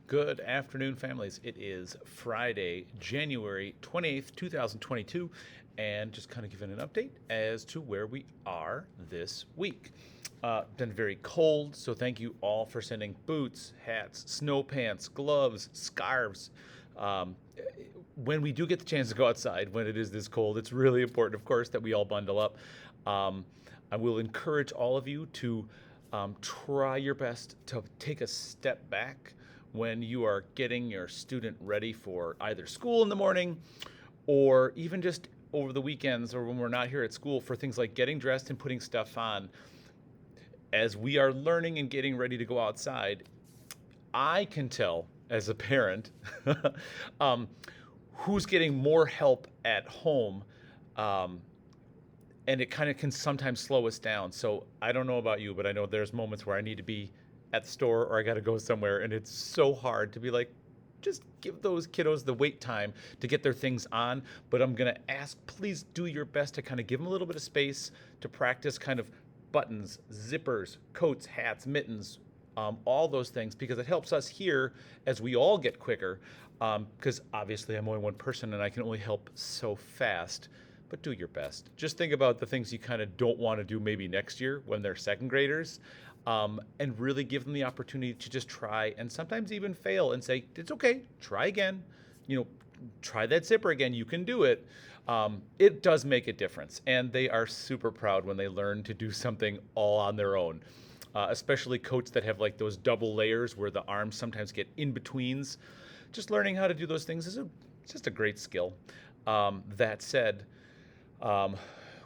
Good afternoon, families. It is Friday, January 28th, 2022, and just kind of giving an update as to where we are this week. Been very cold, so thank you all for sending boots, hats, snow pants, gloves, scarves. Um, when we do get the chance to go outside, when it is this cold, it's really important, of course, that we all bundle up. Um, I will encourage all of you to try your best to take a step back when you are getting your student ready for either school in the morning or even just over the weekends or when we're not here at school for things like getting dressed and putting stuff on. As we are learning and getting ready to go outside, I can tell as a parent um, who's getting more help at home. Um, and it kind of can sometimes slow us down. So I don't know about you, but I know there's moments where I need to be at the store or I got to go somewhere, and it's so hard to be like, just give those kiddos the wait time to get their things on. But I'm going to ask, please do your best to kind of give them a little bit of space to practice kind of buttons, zippers, coats, hats, mittens, all those things, because it helps us here as we all get quicker. Because obviously I'm only one person and I can only help so fast. But do your best. Just think about the things you kind of don't want to do maybe next year when they're second graders, and really give them the opportunity to just try and sometimes even fail and say, it's okay, try again. You know, try that zipper again. You can do it. It does make a difference. And they are super proud when they learn to do something all on their own. Especially coats that have like those double layers where the arms sometimes get in betweens. Just learning how to do those things is just a great skill. That said,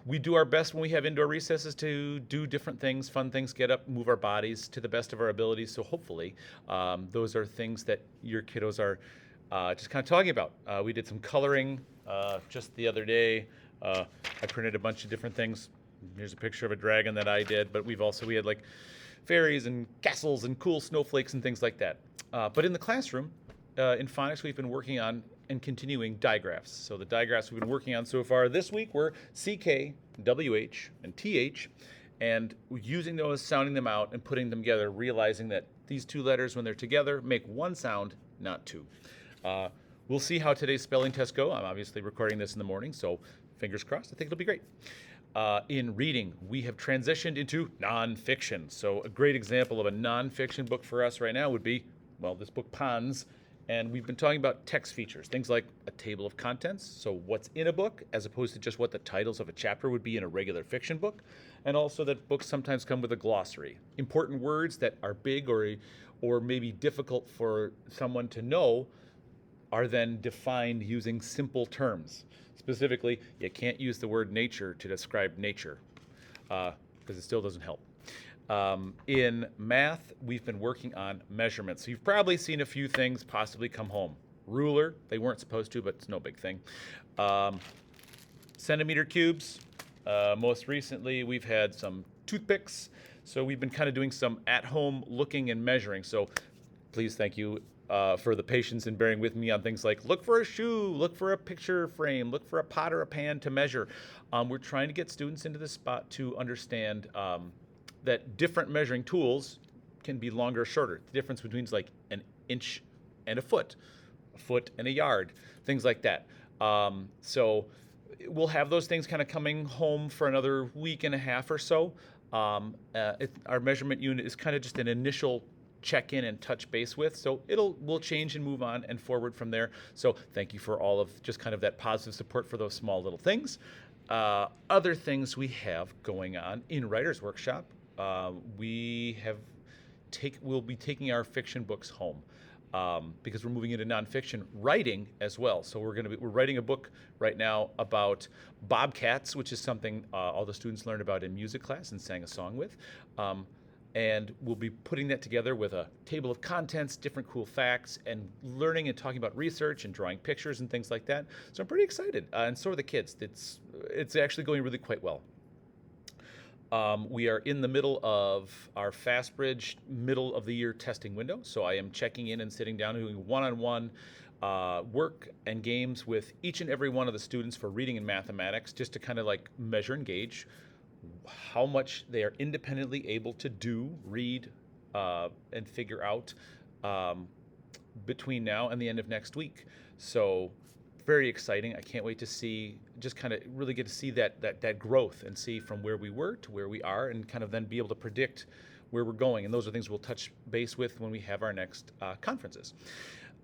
we do our best when we have indoor recesses to do different things, fun things, get up, move our bodies to the best of our abilities. So hopefully those are things that your kiddos are just kind of talking about. We did some coloring just the other day. I printed a bunch of different things. Here's a picture of a dragon that I did, but we had like fairies and castles and cool snowflakes and things like that. But in the classroom, in phonics, we've been working on and continuing digraphs. So the digraphs we've been working on so far this week were CK, WH, and TH, and using those, sounding them out, and putting them together, realizing that these two letters, when they're together, make one sound, not two. We'll see how today's spelling tests go. I'm obviously recording this in the morning, so fingers crossed. I think it'll be great. In reading, we have transitioned into nonfiction. So a great example of a nonfiction book for us right now would be, well, this book, Ponds. And we've been talking about text features, things like a table of contents, so what's in a book, as opposed to just what the titles of a chapter would be in a regular fiction book, and also that books sometimes come with a glossary. Important words that are big or maybe difficult for someone to know are then defined using simple terms. Specifically, you can't use the word nature to describe nature, because it still doesn't help. In math, we've been working on measurements. So you've probably seen a few things possibly come home. Ruler, they weren't supposed to, but it's no big thing. Centimeter cubes. Most recently, we've had some toothpicks. So we've been kind of doing some at-home looking and measuring. So please thank you for the patience and bearing with me on things like look for a shoe, look for a picture frame, look for a pot or a pan to measure. We're trying to get students into this spot to understand that different measuring tools can be longer or shorter. The difference between like an inch and a foot and a yard, things like that. So we'll have those things kind of coming home for another week and a half or so. Our measurement unit is kind of just an initial check in and touch base with. So we'll change and move on and forward from there. So thank you for all of just kind of that positive support for those small little things. Other things we have going on in Writer's Workshop. We'll be taking our fiction books home because we're moving into nonfiction writing as well. So we're writing a book right now about bobcats, which is something all the students learned about in music class and sang a song with. And we'll be putting that together with a table of contents, different cool facts, and learning and talking about research and drawing pictures and things like that. So I'm pretty excited, and so are the kids. It's actually going really quite well. We are in the middle of our FastBridge middle of the year testing window, so I am checking in and sitting down and doing one-on-one work and games with each and every one of the students for reading and mathematics, just to kind of like measure and gauge how much they are independently able to do, read, and figure out between now and the end of next week. So very exciting. I can't wait to see, just kind of really get to see that growth and see from where we were to where we are, and kind of then be able to predict where we're going. And those are things we'll touch base with when we have our next conferences.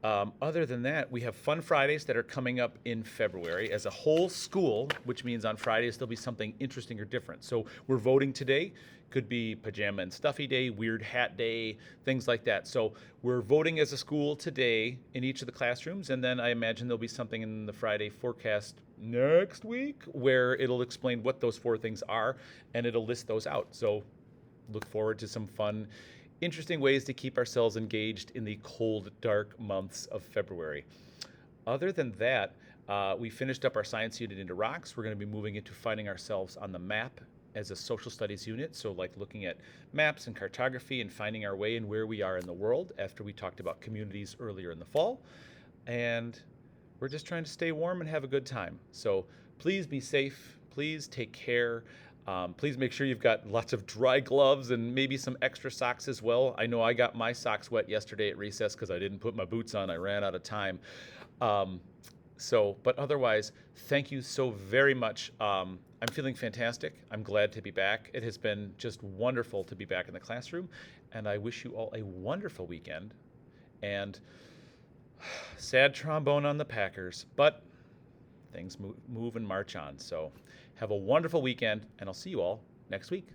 Other than that, we have Fun Fridays that are coming up in February as a whole school, which means on Fridays there'll be something interesting or different. So we're voting today. Could be Pajama and Stuffy Day, Weird Hat Day, things like that. So we're voting as a school today in each of the classrooms, and then I imagine there'll be something in the Friday forecast next week where it'll explain what those 4 things are, and it'll list those out. So look forward to some fun, interesting ways to keep ourselves engaged in the cold, dark months of February. Other than that, we finished up our science unit into rocks. We're going to be moving into finding ourselves on the map as a social studies unit, so like looking at maps and cartography and finding our way and where we are in the world, after we talked about communities earlier in the fall. And we're just trying to stay warm and have a good time. So please be safe, please take care. Please make sure you've got lots of dry gloves and maybe some extra socks as well. I know I got my socks wet yesterday at recess because I didn't put my boots on. I ran out of time. But otherwise, thank you so very much. I'm feeling fantastic. I'm glad to be back. It has been just wonderful to be back in the classroom, and I wish you all a wonderful weekend. And sad trombone on the Packers, but things move and march on. So have a wonderful weekend, and I'll see you all next week.